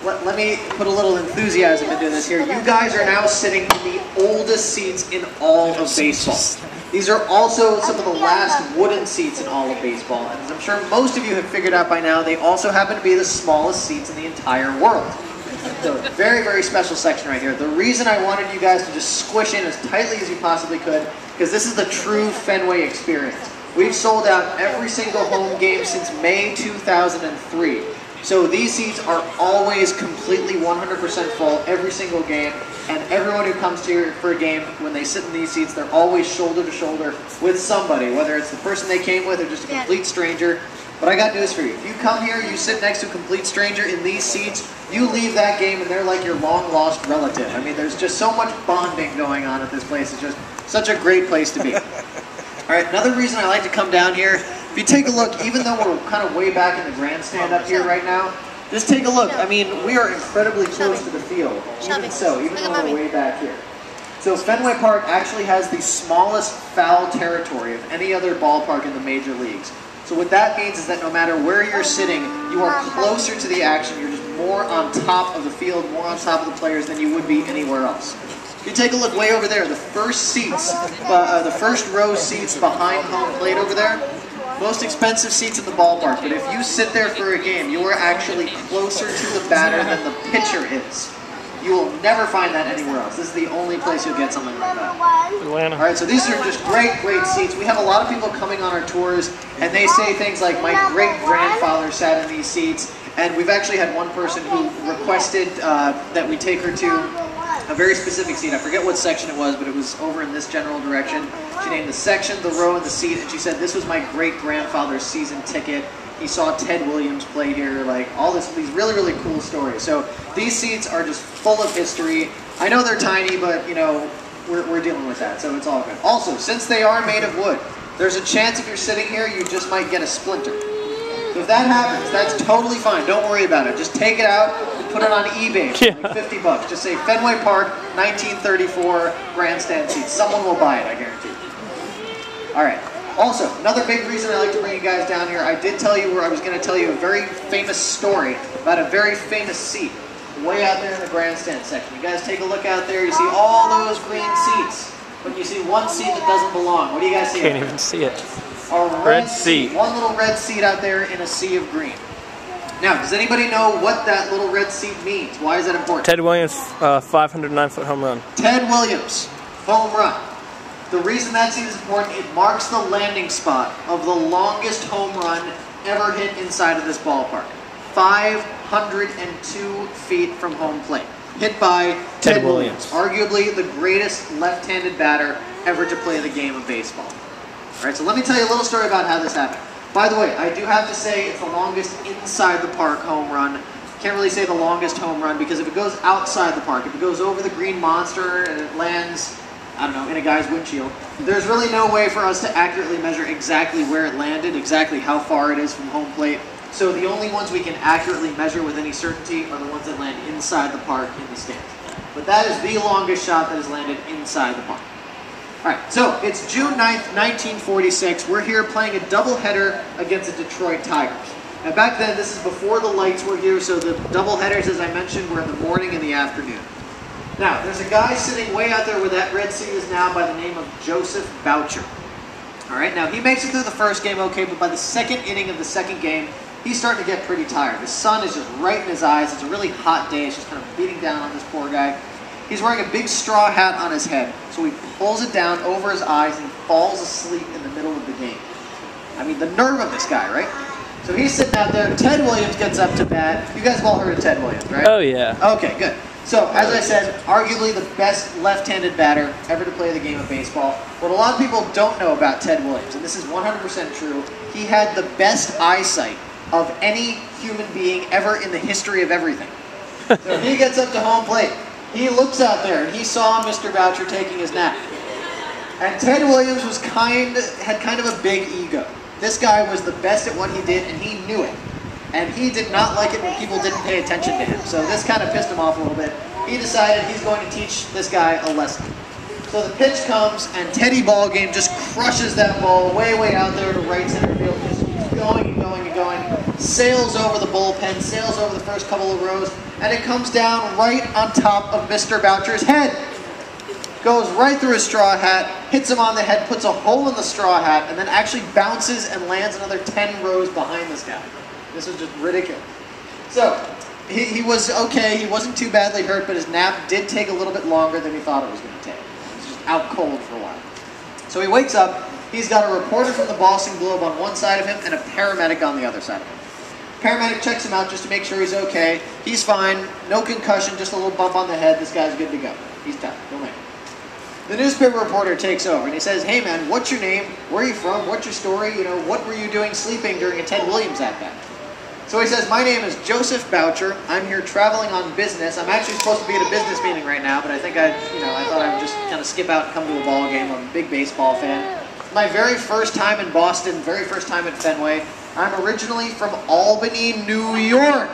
let me put a little enthusiasm into this here. You guys are now sitting in the oldest seats in all of baseball. These are also some of the last wooden seats in all of baseball. And as I'm sure most of you have figured out by now, they also happen to be the smallest seats in the entire world. So very, very special section right here. The reason I wanted you guys to just squish in as tightly as you possibly could, because this is the true Fenway experience. We've sold out every single home game since May 2003. So these seats are always completely 100% full every single game, and everyone who comes here for a game, when they sit in these seats, they're always shoulder to shoulder with somebody, whether it's the person they came with or just a complete stranger. But I got news for you. If you come here, you sit next to a complete stranger in these seats, you leave that game and they're like your long-lost relative. I mean, there's just so much bonding going on at this place. It's just such a great place to be. All right, another reason I like to come down here, if you take a look, even though we're kind of way back in the grandstand up here right now, just take a look. I mean, we are incredibly close to the field, even so, even though we're way back here. So Fenway Park actually has the smallest foul territory of any other ballpark in the major leagues. So what that means is that no matter where you're sitting, you are closer to the action. You're just more on top of the field, more on top of the players than you would be anywhere else. If you take a look way over there, the first seats, the first row seats behind home plate over there, most expensive seats in the ballpark. But if you sit there for a game, you are actually closer to the batter than the pitcher is. You will never find that anywhere else. This is the only place you'll get something like that. Atlanta. All right, so these are just great, great seats. We have a lot of people coming on our tours, and they say things like, my great-grandfather sat in these seats. And we've actually had one person who requested that we take her to a very specific seat. I forget what section it was, but it was over in this general direction. She named the section, the row, and the seat, and she said, this was my great-grandfather's season ticket. He saw Ted Williams play here, like all these really, really cool stories. So these seats are just full of history. I know they're tiny, but you know, we're dealing with that, so it's all good. Also, since they are made of wood, there's a chance if you're sitting here, you just might get a splinter. So if that happens, that's totally fine. Don't worry about it. Just take it out and put it on eBay for like 50 bucks. Just say Fenway Park, 1934 grandstand seats. Someone will buy it, I guarantee. All right. Also, another big reason I like to bring you guys down here, I did tell you where I was going to tell you a very famous story about a very famous seat way out there in the grandstand section. You guys take a look out there, you see all those green seats, but you see one seat that doesn't belong. What do you guys see? Can't even see it. A red seat. One little red seat out there in a sea of green. Now, does anybody know what that little red seat means? Why is that important? Ted Williams' 509-foot home run. Ted Williams, home run. The reason that seat is important, it marks the landing spot of the longest home run ever hit inside of this ballpark. 502 feet from home plate. Hit by Ted Williams. Arguably the greatest left-handed batter ever to play the game of baseball. All right, so let me tell you a little story about how this happened. By the way, I do have to say it's the longest inside the park home run. Can't really say the longest home run because if it goes outside the park, if it goes over the green monster and it lands, I don't know, in a guy's windshield, there's really no way for us to accurately measure exactly where it landed, exactly how far it is from home plate. So the only ones we can accurately measure with any certainty are the ones that land inside the park in the stands. But that is the longest shot that has landed inside the park. All right, so it's June 9th, 1946. We're here playing a doubleheader against the Detroit Tigers. Now back then, this is before the lights were here, so the doubleheaders, as I mentioned, were in the morning and the afternoon. Now, there's a guy sitting way out there where that red seat is now by the name of Joseph Boucher. All right, now he makes it through the first game okay, but by the second inning of the second game, he's starting to get pretty tired. The sun is just right in his eyes. It's a really hot day. It's just kind of beating down on this poor guy. He's wearing a big straw hat on his head, so he pulls it down over his eyes and falls asleep in the middle of the game. I mean, the nerve of this guy, right? So he's sitting out there. Ted Williams gets up to bat. You guys have all heard of Ted Williams, right? Oh, yeah. Okay, good. So, as I said, arguably the best left-handed batter ever to play the game of baseball. What a lot of people don't know about Ted Williams, and this is 100% true, he had the best eyesight of any human being ever in the history of everything. So he gets up to home plate. He looks out there, and he saw Mr. Boucher taking his nap. And Ted Williams had kind of a big ego. This guy was the best at what he did, and he knew it. And he did not like it when people didn't pay attention to him. So this kind of pissed him off a little bit. He decided he's going to teach this guy a lesson. So the pitch comes, and Teddy Ballgame just crushes that ball way, way out there to right center field. Just keeps going and going and going. sails over the bullpen, sails over the first couple of rows, and it comes down right on top of Mr. Boucher's head. Goes right through his straw hat, hits him on the head, puts a hole in the straw hat, and then actually bounces and lands another 10 rows behind this guy. This was just ridiculous. So, he was okay, he wasn't too badly hurt, but his nap did take a little bit longer than he thought it was going to take. He was just out cold for a while. So he wakes up, he's got a reporter from the Boston Globe on one side of him and a paramedic on the other side of him. Paramedic checks him out just to make sure he's okay. He's fine, no concussion, just a little bump on the head. This guy's good to go. He's done. He'll make it. The newspaper reporter takes over and he says, "Hey man, what's your name? Where are you from? What's your story? You know, what were you doing sleeping during a Ted Williams at-bat?" So he says, "My name is Joseph Boucher. I'm here traveling on business. I'm actually supposed to be at a business meeting right now, but I think I thought I would just kind of skip out and come to a ball game. I'm a big baseball fan. My very first time in Boston, very first time at Fenway. I'm originally from Albany, New York."